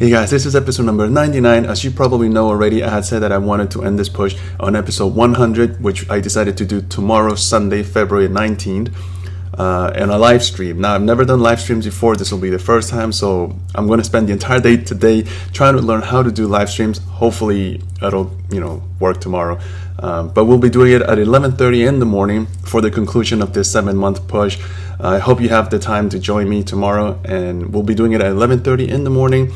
Hey guys, this is episode number 99. As you probably know already, I had said that I wanted to end this push on episode 100, which I decided to do tomorrow, Sunday, February 19th, in a live stream. Now, I've never done live streams before. This will be the first time, so I'm going to spend the entire day today trying to learn how to do live streams. Hopefully, it'll, work tomorrow. But we'll be doing it at 11:30 in the morning for the conclusion of this 7-month push. I hope you have the time to join me tomorrow, and we'll be doing it at 11:30 in the morning,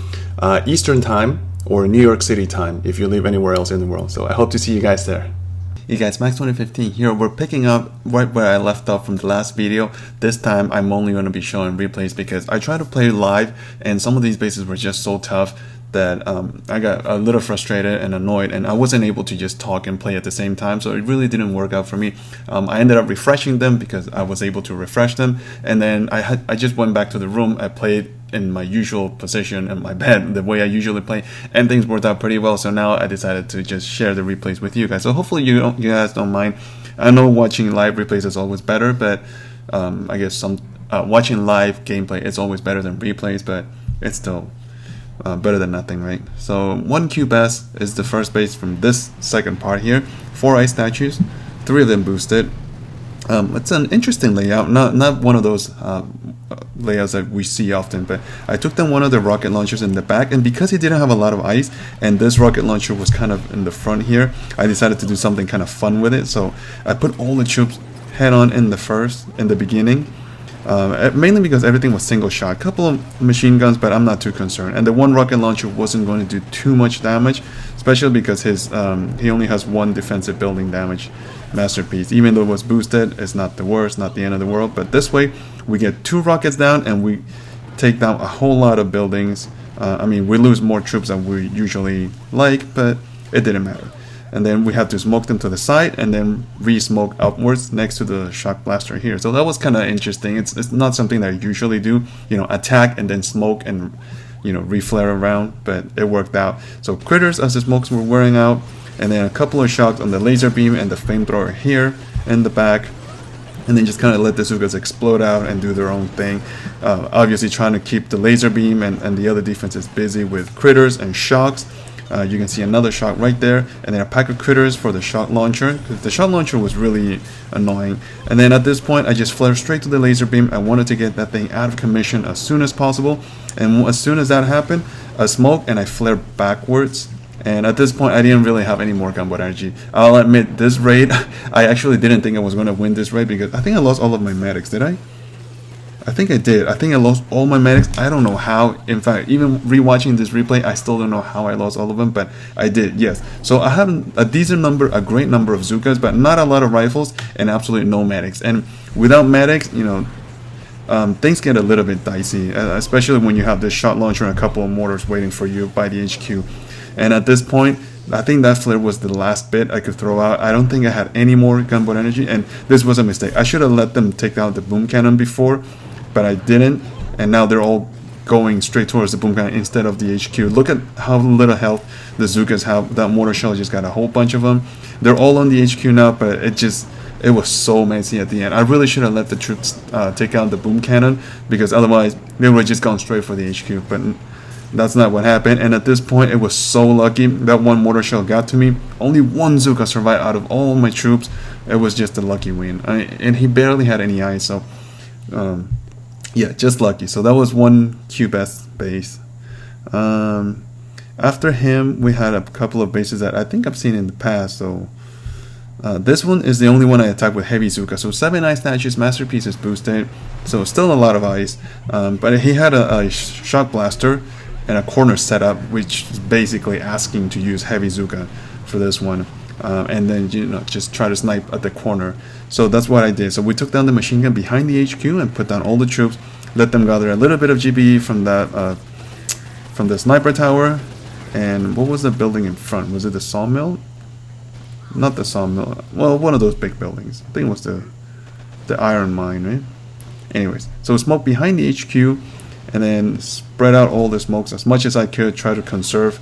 Eastern time or New York City time if you live anywhere else in the world. So I hope to see you guys there. Hey guys, Max 2015 here. We're picking up right where I left off from the last video. This time I'm only going to be showing replays because I tried to play live and some of these bases were just so tough that I got a little frustrated and annoyed, and I wasn't able to just talk and play at the same time, so it really didn't work out for me. I ended up refreshing them because I was able to refresh them, and then I just went back to the room. I played in my usual position in my bed, the way I usually play, and things worked out pretty well. So now I decided to just share the replays with you guys. So hopefully you guys don't mind. I know watching live replays is always better, but I guess watching live gameplay is always better than replays, but it's still better than nothing, right? So 1 QBS is the first base from this second part here. 4 ice statues, 3 of them boosted. It's an interesting layout, not one of those layouts that we see often, but I took them one of the rocket launchers in the back, and because he didn't have a lot of ice and this rocket launcher was kind of in the front here, I decided to do something kind of fun with it. So I put all the troops head on in the beginning, mainly because everything was single shot. Couple of machine guns, but I'm not too concerned. And the one rocket launcher wasn't going to do too much damage, especially because his he only has 1 defensive building damage masterpiece. Even though it was boosted, it's not the worst, not the end of the world. But this way, we get 2 rockets down and we take down a whole lot of buildings. We lose more troops than we usually like, but it didn't matter. And then we have to smoke them to the side and then re-smoke upwards next to the shock blaster here. So that was kind of interesting. It's not something that I usually do, attack and then smoke and re-flare around, but it worked out. So critters as the smokes were wearing out, and then a couple of shots on the laser beam and the flamethrower here in the back, and then just kind of let the Zukas explode out and do their own thing. Obviously trying to keep the laser beam and the other defenses busy with critters and shocks. You can see another shock right there, and then a pack of critters for the shock launcher, because the shock launcher was really annoying. And then at this point I just flared straight to the laser beam. I wanted to get that thing out of commission as soon as possible, and as soon as that happened, I smoked and I flared backwards. And at this point I didn't really have any more gunboat energy. I'll admit, this raid I actually didn't think I was going to win this raid, because I think I lost all of my medics. Did I? I think I did. I think I lost all my medics. I don't know how. In fact, even rewatching this replay, I still don't know how I lost all of them, but I did, yes. So I have a decent number, a great number of Zukas, but not a lot of rifles and absolutely no medics. And without medics, things get a little bit dicey, especially when you have this shot launcher and a couple of mortars waiting for you by the HQ. And at this point, I think that flare was the last bit I could throw out. I don't think I had any more gunboat energy, and this was a mistake. I should have let them take out the boom cannon before, but I didn't, and now they're all going straight towards the boom cannon instead of the HQ. Look at how little health the Zukas have. That mortar shell just got a whole bunch of them. They're all on the HQ now, but it was so messy at the end. I really should have let the troops take out the boom cannon, because otherwise they would have just gone straight for the HQ, but that's not what happened. And at this point, it was so lucky that one mortar shell got to me. Only 1 Zuka survived out of all my troops. It was just a lucky win, and he barely had any ice, so yeah, just lucky. So that was 1 QBS base. After him, we had a couple of bases that I think I've seen in the past. So this one is the only one I attacked with heavy Zuka. So 7 ice statues, masterpiece is boosted, so still a lot of ice. But he had a shock blaster and a corner setup, which is basically asking to use heavy Zuka for this one. And then just try to snipe at the corner. So that's what I did. So we took down the machine gun behind the HQ and put down all the troops, let them gather a little bit of GBE from that from the sniper tower. And what was the building in front? Was it the sawmill? Not the sawmill, well, one of those big buildings. I think it was the iron mine, right? Anyways, so smoke behind the HQ, and then spread out all the smokes as much as I could, try to conserve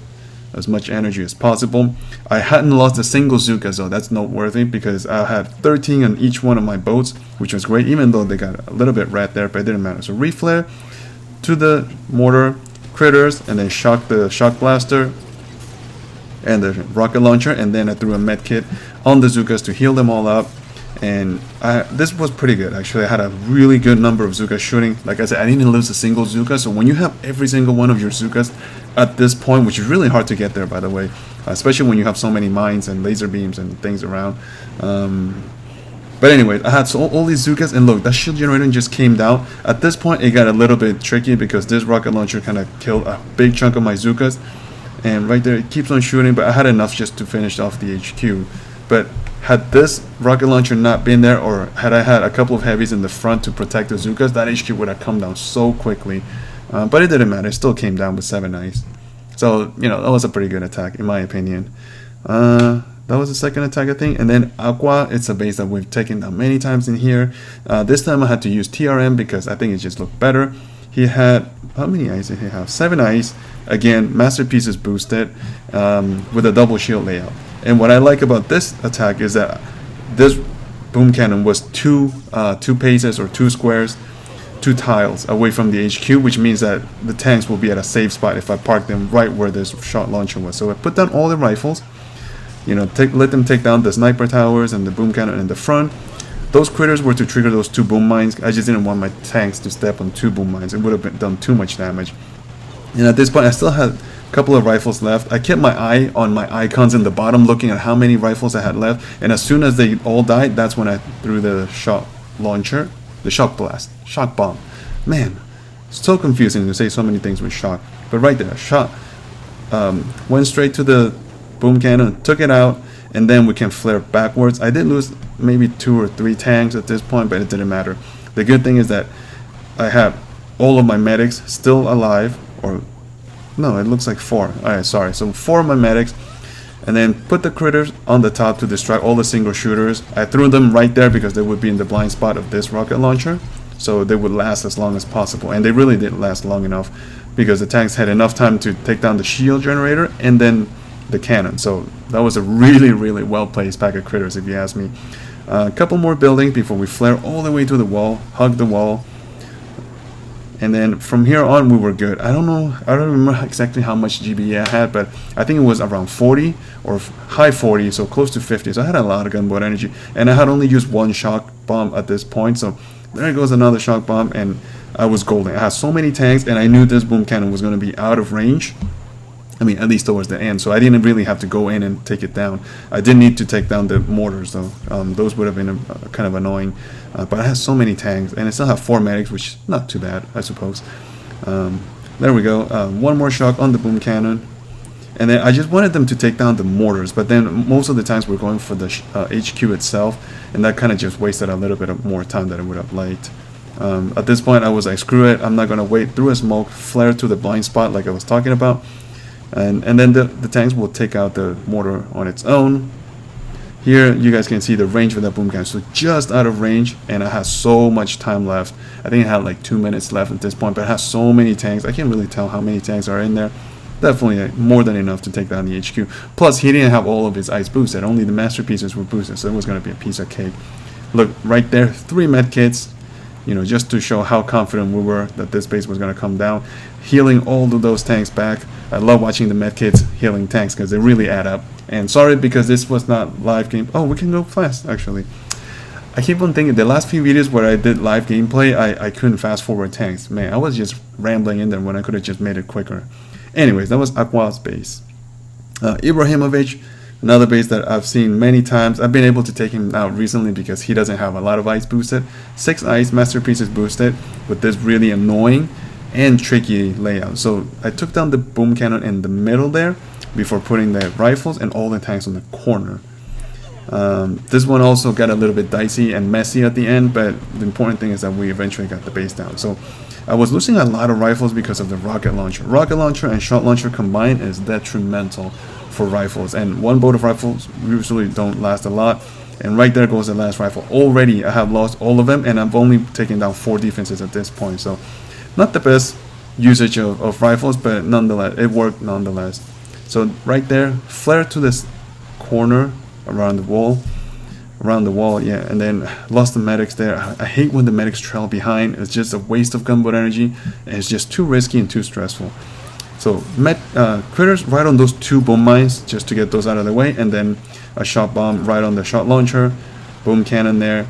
as much energy as possible. I hadn't lost a single Zuka, so that's noteworthy, because I had 13 on each one of my boats, which was great, even though they got a little bit red there, but it didn't matter. So reflare to the mortar, critters, and then shock the shock blaster and the rocket launcher, and then I threw a med kit on the Zookas to heal them all up. And this was pretty good actually. I had a really good number of Zookas shooting. Like I said, I didn't lose a single Zooka. So when you have every single one of your Zookas at this point, which is really hard to get there by the way, especially when you have so many mines and laser beams and things around. But anyway, I had all these Zookas, and look, that shield generator just came down. At this point it got a little bit tricky because this rocket launcher kind of killed a big chunk of my Zookas. And right there it keeps on shooting, but I had enough just to finish off the HQ. But had this rocket launcher not been there, or had I had a couple of heavies in the front to protect the Zookas, that HQ would have come down so quickly. But it didn't matter, it still came down with 7 ice. So, you know, that was a pretty good attack in my opinion. That was the second attack, I think. And then Aqua, it's a base that we've taken down many times in here. This time I had to use TRM because I think it just looked better. He had, how many ice did he have? 7 ice. Again, masterpieces boosted with a double shield layout. And what I like about this attack is that this boom cannon was two paces or 2 squares, 2 tiles away from the HQ, which means that the tanks will be at a safe spot if I park them right where this shot launcher was. So I put down all the rifles, you know, let them take down the sniper towers and the boom cannon in the front. Those critters were to trigger those 2 boom mines. I just didn't want my tanks to step on 2 boom mines. It would have done too much damage. And at this point I still had a couple of rifles left. I kept my eye on my icons in the bottom looking at how many rifles I had left, and as soon as they all died, that's when I threw the shock launcher, the shock blast, shock bomb. Man, so confusing to say so many things with shock. But right there, shot went straight to the boom cannon, took it out, and then we can flare backwards. I did lose maybe 2 or 3 tanks at this point, but it didn't matter. The good thing is that I have all of my medics still alive, or no, it looks like 4. Alright, sorry. So 4 of my medics, and then put the critters on the top to distract all the single shooters. I threw them right there because they would be in the blind spot of this rocket launcher, so they would last as long as possible. And they really didn't last long enough because the tanks had enough time to take down the shield generator and then the cannon. So that was a really well placed pack of critters if you ask me. A couple more buildings before we flare all the way to the wall, hug the wall. And then from here on we were good. I don't remember exactly how much GBE I had, but I think it was around 40 or high 40, so close to 50. So I had a lot of gunboat energy, and I had only used 1 shock bomb at this point. So there goes another shock bomb, and I was golden. I had so many tanks, and I knew this boom cannon was going to be out of range. I mean, at least towards the end, so I didn't really have to go in and take it down. I didn't need to take down the mortars though. Those would have been kind of annoying. But I have so many tanks, and I still have 4 medics, which is not too bad, I suppose. There we go. 1 more shock on the boom cannon, and then I just wanted them to take down the mortars. But then most of the times we're going for the HQ itself, and that kind of just wasted a little bit of more time than I would have liked. At this point, I was like, screw it. I'm not gonna wait through a smoke, flare to the blind spot like I was talking about. And then the tanks will take out the mortar on its own. Here you guys can see the range of that boom cannon, so just out of range, and I have so much time left. I think I had like 2 minutes left at this point, but I have so many tanks. I can't really tell how many tanks are in there. Definitely more than enough to take down the HQ. Plus he didn't have all of his ice boosted, only the masterpieces were boosted, so it was going to be a piece of cake. Look right there, 3 med kits, you know, just to show how confident we were that this base was going to come down. Healing all of those tanks back. I love watching the medkits healing tanks because they really add up. And sorry because this was not live game. Oh, we can go fast actually. I keep on thinking the last few videos where I did live gameplay, I couldn't fast forward tanks. Man, I was just rambling in there when I could have just made it quicker. Anyways, that was Aqua's base. Ibrahimovic, another base that I've seen many times. I've been able to take him out recently because he doesn't have a lot of ice boosted. 6 ice masterpieces boosted with this really annoying and tricky layout. So I took down the boom cannon in the middle there before putting the rifles and all the tanks on the corner. This one also got a little bit dicey and messy at the end, but the important thing is that we eventually got the base down. So I was losing a lot of rifles because of the rocket launcher. Rocket launcher and shot launcher combined is detrimental for rifles, and 1 bolt of rifles usually don't last a lot. And right there goes the last rifle. Already I have lost all of them, and I've only taken down 4 defenses at this point. So not the best usage of rifles, but nonetheless it worked nonetheless. So right there, flare to this corner around the wall, yeah, and then lost the medics there. I hate when the medics trail behind. It's just a waste of gunboat energy, and it's just too risky and too stressful. So critters right on those 2 boom mines just to get those out of the way, and then a shot bomb right on the shot launcher, boom cannon there,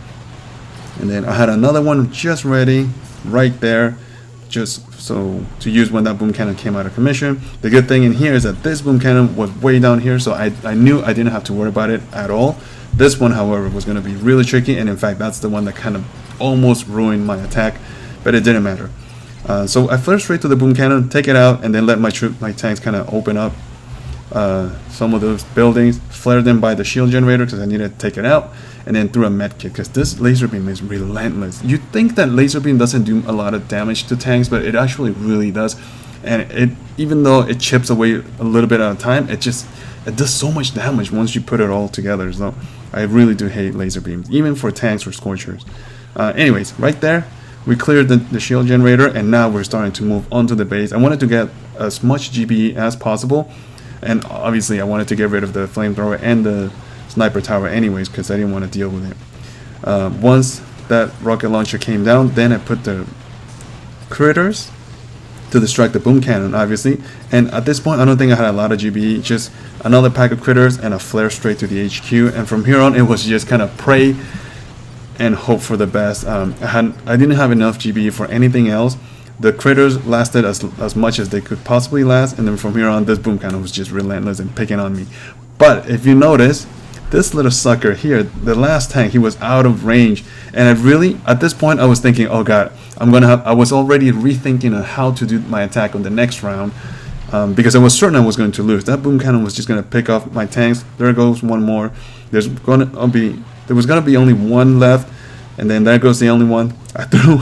and then I had another one just ready right there, just so to use when that boom cannon came out of commission. The good thing in here is that this boom cannon was way down here, so I knew I didn't have to worry about it at all. This one, however, was going to be really tricky, and in fact that's the one that kind of almost ruined my attack, but it didn't matter. So I flared straight to the boom cannon, take it out, and then let my tanks kind of open up some of those buildings, flare them by the shield generator because I needed to take it out, and then threw a med kit because this laser beam is relentless. You'd think that laser beam doesn't do a lot of damage to tanks, but it actually really does. And even though it chips away a little bit at a time, it does so much damage once you put it all together. So I really do hate laser beams, even for tanks or scorchers. Anyways, right there, we cleared the shield generator, and now we're starting to move onto the base. I wanted to get as much GBE as possible, and obviously I wanted to get rid of the flamethrower and the sniper tower anyways because I didn't want to deal with it. Once that rocket launcher came down, then I put the critters to distract the boom cannon, obviously. And at this point, I don't think I had a lot of GBE, just another pack of critters and a flare straight to the HQ. And from here on, it was just kind of pray and hope for the best. I didn't have enough GBE for anything else. The critters lasted as much as they could possibly last, and then from here on, this boom cannon was just relentless and picking on me. But if you notice, this little sucker here, the last tank, he was out of range, and at this point I was thinking, oh god, I was already rethinking on how to do my attack on the next round, because I was certain I was going to lose. That boom cannon was just going to pick off my tanks. There goes one more. There was going to be only one left, and then there goes the only one. I threw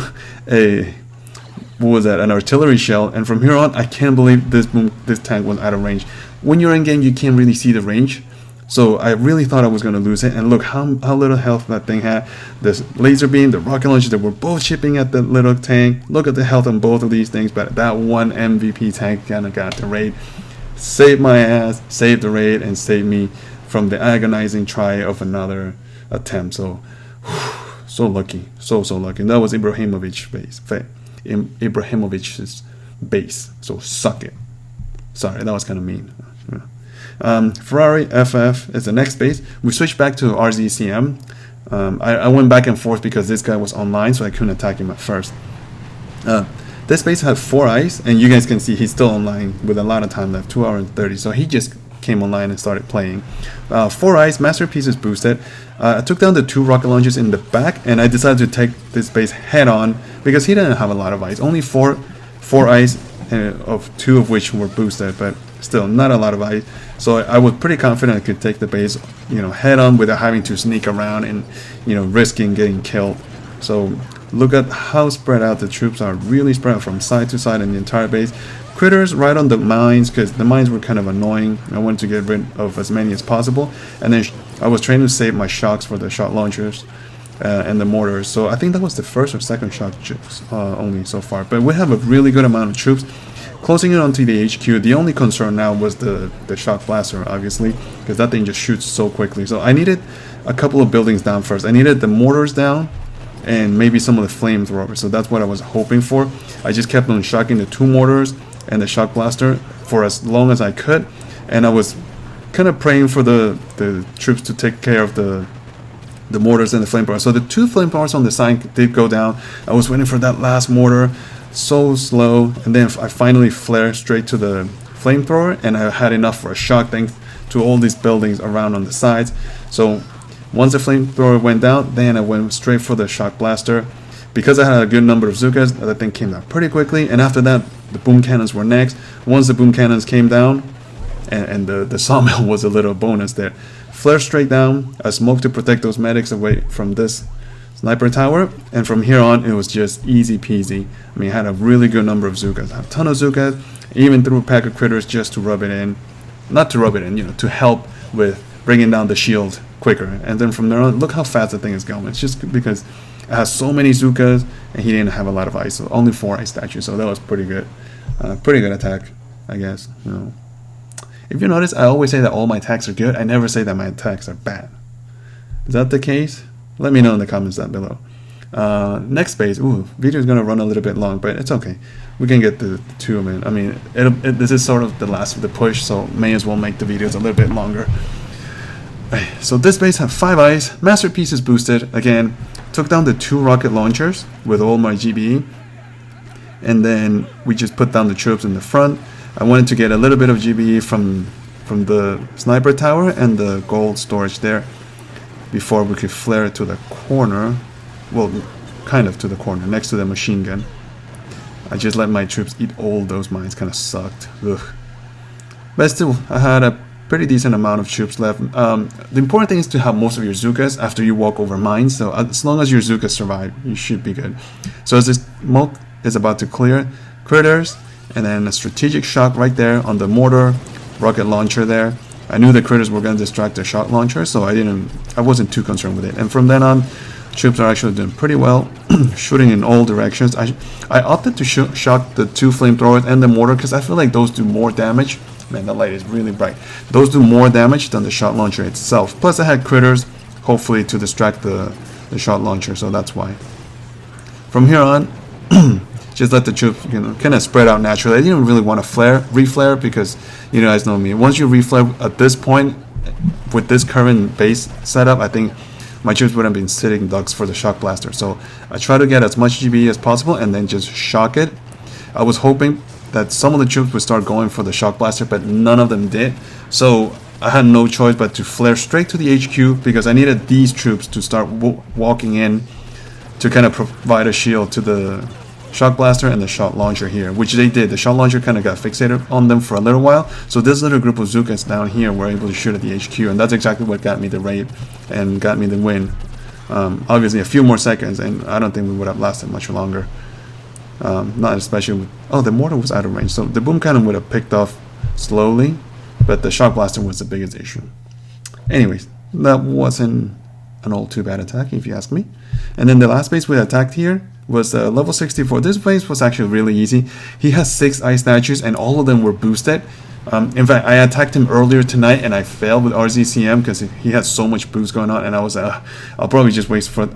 an artillery shell, and from here on I can't believe this tank was out of range. When you're in game, you can't really see the range. So I really thought I was going to lose it, and look how little health that thing had. This laser beam, the rocket launcher, that were both shipping at the little tank. Look at the health on both of these things, but that one MVP tank kind of got the raid. Saved my ass, saved the raid, and saved me from the agonizing try of another attempt. So, so lucky, so lucky. And that was Ibrahimovic's base. So suck it. Sorry, that was kind of mean. Ferrari FF is the next base. We switched back to RZCM. I went back and forth because this guy was online, so I couldn't attack him at first. This base had 4 eyes, and you guys can see he's still online with a lot of time left, 2 hours and 30. So he just came online and started playing. 4 eyes, masterpiece is boosted. I took down the 2 rocket launchers in the back, and I decided to take this base head on because he didn't have a lot of eyes. Only 4 eyes, of 2 of which were boosted, but still not a lot of eyes. So I was pretty confident I could take the base, head on without having to sneak around and, risking getting killed. So look at how spread out the troops are, really spread out from side to side in the entire base. Critters right on the mines because the mines were kind of annoying. I wanted to get rid of as many as possible, and then I was trying to save my shocks for the shot launchers and the mortars. So I think that was the first or second shock troops only so far, but we have a really good amount of troops. Closing it onto the HQ, the only concern now was the shock blaster, obviously, because that thing just shoots so quickly. So I needed a couple of buildings down first. I needed the mortars down and maybe some of the flamethrowers. So that's what I was hoping for. I just kept on shocking the 2 mortars and the shock blaster for as long as I could, and I was kind of praying for the troops to take care of the mortars and the flamethrowers. So the 2 flamethrowers on the side did go down. I was waiting for that last mortar. So slow, and then I finally flared straight to the flamethrower, and I had enough for a shock thanks to all these buildings around on the sides. So once the flamethrower went down, then I went straight for the shock blaster. Because I had a good number of Zukas, that thing came down pretty quickly, and after that the boom cannons were next. Once the boom cannons came down, and the sawmill was a little bonus there, flare straight down, I smoked to protect those medics away from this sniper tower, and from here on it was just easy peasy. I mean, I had a really good number of Zukas. I have a ton of Zukas, even threw a pack of critters just to rub it in. Not to rub it in, to help with bringing down the shield quicker. And then from there on, look how fast the thing is going. It's just because it has so many Zukas, and he didn't have a lot of ice, so only 4 ice statues, so that was pretty good. Pretty good attack, I guess. If you notice, I always say that all my attacks are good. I never say that my attacks are bad. Is that the case? Let me know in the comments down below. Next phase. Ooh, video is gonna run a little bit long, but it's okay. We can get the two of them. I mean, this is sort of the last of the push, so may as well make the videos a little bit longer. Right, so this base had 5 eyes, masterpiece is boosted again. Took down the 2 rocket launchers with all my GBE, and then we just put down the troops in the front. I wanted to get a little bit of GBE from the sniper tower and the gold storage there before we could flare it to the corner. Well, kind of to the corner, next to the machine gun. I just let my troops eat all those mines, kind of sucked. Ugh. But still, I had a pretty decent amount of troops left. The important thing is to have most of your Zookas after you walk over mines, so as long as your Zookas survive, you should be good. So as this smoke is about to clear, critters, and then a strategic shot right there on the mortar, rocket launcher there. I knew the critters were going to distract the shot launcher, so I wasn't too concerned with it. And from then on, troops are actually doing pretty well, shooting in all directions. I opted to shock the 2 flamethrowers and the mortar because I feel like those do more damage. Man, that light is really bright. Those do more damage than the shot launcher itself. Plus, I had critters, hopefully to distract the shot launcher, so that's why. From here on, just let the troops, kind of spread out naturally. I didn't really want to reflare because you guys know me. Once you reflare at this point, with this current base setup, I think my troops would have been sitting ducks for the shock blaster. So I try to get as much GBE as possible and then just shock it. I was hoping that some of the troops would start going for the shock blaster, but none of them did. So I had no choice but to flare straight to the HQ because I needed these troops to start walking in to kind of provide a shield to the shock blaster and the shot launcher here, which they did. The shot launcher kind of got fixated on them for a little while, so this little group of Zookas down here were able to shoot at the HQ, and that's exactly what got me the raid and got me the win. Obviously a few more seconds and I don't think we would have lasted much longer. Not especially with, oh, the mortar was out of range, so the boom cannon would have picked off slowly, but the shock blaster was the biggest issue. Anyways, that wasn't an all too bad attack if you ask me. And then the last base we attacked here was level 64. This base was actually really easy. He has 6 ice statues and all of them were boosted. In fact, I attacked him earlier tonight and I failed with RZCM because he had so much boost going on, and I was I'll probably just wait for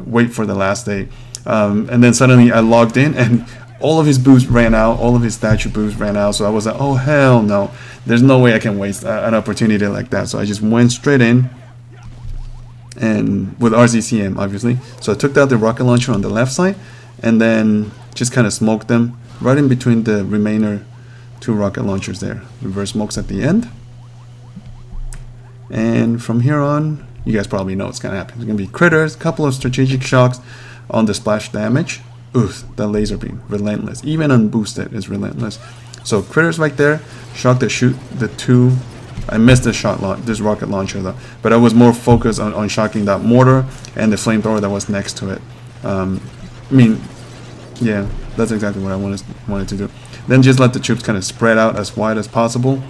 the last day. And then suddenly I logged in and all of his boost ran out, all of his statue boost ran out, so I was like, oh hell no, there's no way I can waste an opportunity like that. So I just went straight in, and with RZCM obviously. So I took out the rocket launcher on the left side and then just kind of smoked them right in between the remainder 2 rocket launchers there. Reverse smokes at the end. And from here on, you guys probably know what's gonna happen. There's gonna be critters, a couple of strategic shocks on the splash damage. Oof, that laser beam, relentless. Even unboosted is relentless. So critters right there, shock to shoot the 2. I missed this rocket launcher though, but I was more focused on shocking that mortar and the flamethrower that was next to it. I mean, yeah, that's exactly what I wanted to do. Then just let the troops kind of spread out as wide as possible.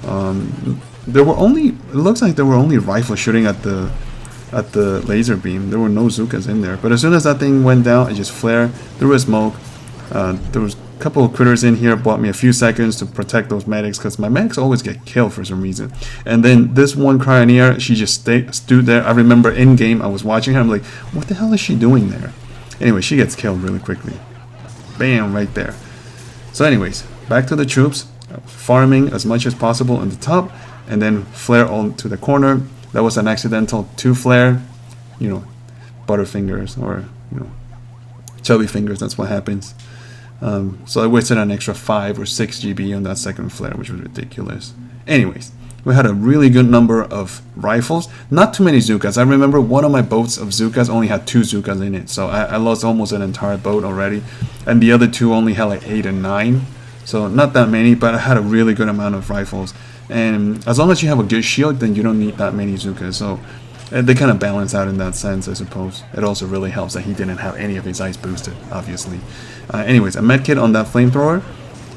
It looks like there were only rifles shooting at the laser beam. There were no Zookas in there. But as soon as that thing went down, I just flared through a smoke. There was a couple of critters in here, bought me a few seconds to protect those medics because my medics always get killed for some reason. And then this one Cryoneer, she just stood there. I remember in game I was watching her. I'm like, what the hell is she doing there? Anyway, she gets killed really quickly. Bam, right there. So anyways, back to the troops, farming as much as possible on the top, and then flare on to the corner. That was an accidental 2 flare, butterfingers or chubby fingers. That's what happens. So I wasted an extra 5 or 6 GB on that second flare, which was ridiculous. Anyways, we had a really good number of rifles, not too many Zookas. I remember one of my boats of Zookas only had 2 Zookas in it, so I lost almost an entire boat already, and the other 2 only had like 8 and 9, so not that many, but I had a really good amount of rifles. And as long as you have a good shield, then you don't need that many Zookas, so they kind of balance out in that sense, I suppose. It also really helps that he didn't have any of his ice boosted, obviously. Anyways, a medkit on that flamethrower,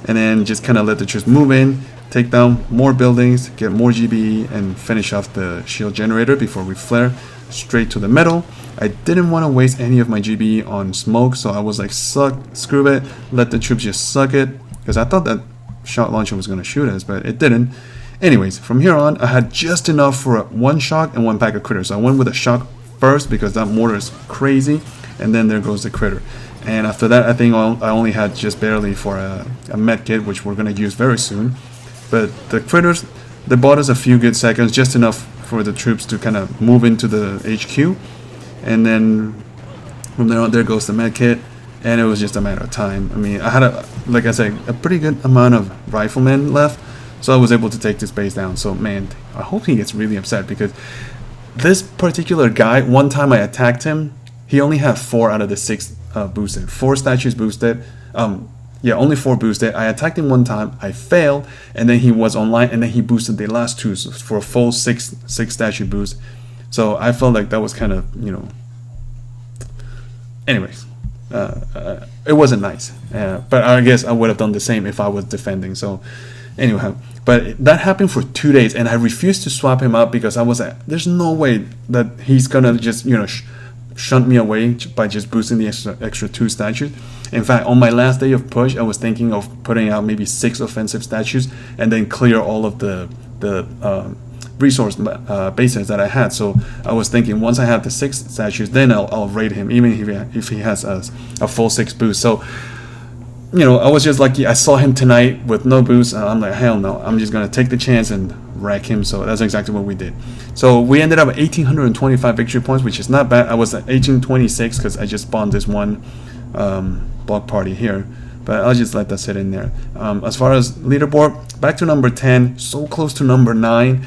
and then just kind of let the troops move in, take down more buildings, get more GBE, and finish off the shield generator before we flare straight to the middle. I didn't want to waste any of my GBE on smoke, so I was like, screw it, let the troops just suck it, because I thought that shot launcher was going to shoot us, but it didn't. Anyways, from here on, I had just enough for 1 shock and 1 pack of critters. So I went with a shock first because that mortar is crazy, and then there goes the critter. And after that, I think I only had just barely for a med kit, which we're going to use very soon. But the critters, they bought us a few good seconds, just enough for the troops to kind of move into the HQ. And then from there on, there goes the med kit. And it was just a matter of time. I mean, I had, like I said, a pretty good amount of riflemen left. So I was able to take this base down. So, man, I hope he gets really upset, because this particular guy, one time I attacked him, he only had 4 out of the 6 boosted. 4 statues boosted. Yeah, only 4 boosted. I attacked him one time, I failed, and then he was online, and then he boosted the last 2 for a full 6 statue boost. So I felt like that was kind of, you know, anyways, it wasn't nice. But I guess I would have done the same if I was defending. So anyhow, but that happened for 2 days, and I refused to swap him out because I was like, there's no way that he's gonna just, you know, shunt me away by just boosting the extra 2 statues. In fact, on my last day of push, I was thinking of putting out maybe 6 offensive statues and then clear all of the resource bases that I had. So I was thinking, once I have the 6 statues, then I'll raid him, even if he has a full 6 boost. So, you know, I was just lucky. I saw him tonight with no boost, and I'm like, hell no, I'm just gonna take the chance and wreck him. So that's exactly what we did. So we ended up at 1825 victory points, which is not bad. I was at 1826 because I just spawned this one block party here, but I'll just let that sit in there. As far as leaderboard, back to number 10, so close to number 9.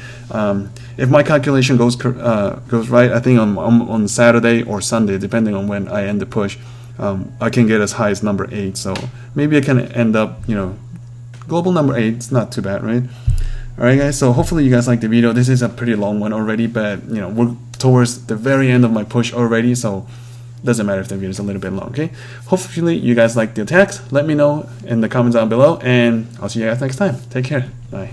If my calculation goes right, I think on Saturday or Sunday, depending on when I end the push, I can get as high as number 8. So maybe I can end up, you know, global number 8. It's not too bad, right? Alright guys, so hopefully you guys liked the video. This is a pretty long one already, but you know, we're towards the very end of my push already, so doesn't matter if the video is a little bit long, okay? Hopefully you guys like the attacks. Let me know in the comments down below, and I'll see you guys next time. Take care. Bye.